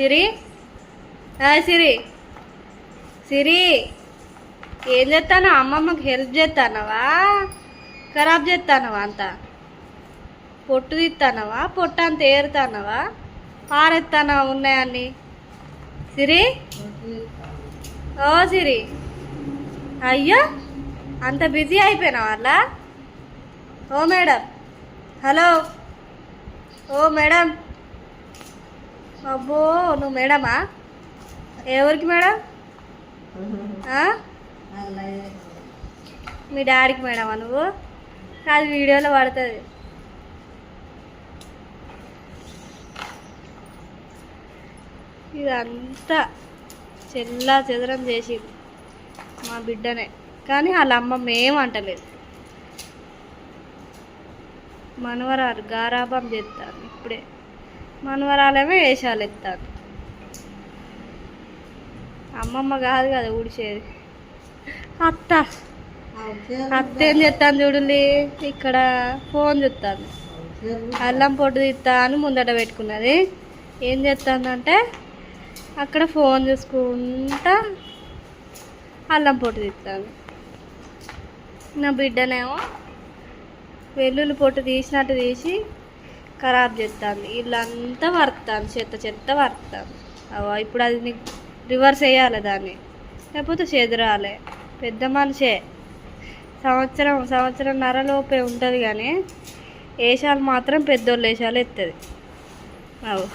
సిరి సిరి సిరి ఏం చేస్తాను? అమ్మమ్మకి హెల్ప్ చేస్తానవా? ఖరాబ్ చేస్తానవా? అంతా పొట్టు తీస్తానవా? పొట్టు అంత ఏరుతానవా? పారెత్తానవా ఉన్నాయన్నీ? సిరి ఓ సిరి, అయ్యో అంత బిజీ అయిపోయినా వాళ్ళ. ఓ మేడం, హలో, ఓ మేడం. అబ్బో, నువ్వు మేడమా? ఎవరికి మేడం? మీ డాడీకి మేడమా నువ్వు? అది వీడియోలో పడుతుంది. ఇదంతా చెల్లా చెదరం చేసింది మా బిడ్డనే, కానీ వాళ్ళ అమ్మమ్మ ఏమంటలేదు. మనవరాలు గారాబం చేస్తాను ఇప్పుడే. మనవరాలేమో వేషాలు ఎత్తాను. అమ్మమ్మ కాదు కదా ఊడిచేది, అత్త. అత్త ఏం చేస్తాను చూడండి, ఇక్కడ ఫోన్ చూస్తాను. అల్లం పొట్టు తీస్తా అని ముందట పెట్టుకున్నది. ఏం చేస్తానంటే అక్కడ ఫోన్ చూసుకుంటా అల్లం పొట్టు తీస్తాను. నా బిడ్డనేమో వెల్లుల్లి పొట్టు తీసినట్టు తీసి ఖరాబ్ చేస్తాను. ఇల్లంతా వరుకుతాను, చెత్త చెత్త వరుకుతాను. అవో ఇప్పుడు అది నీకు రివర్స్ వేయాలి దాన్ని, లేకపోతే చెదరాలి. పెద్ద మనిషే, సంవత్సరంన్నరలోపే ఉంటుంది, కానీ వేషాలు మాత్రం పెద్దోళ్ళు వేషాలు ఎత్తది. అవు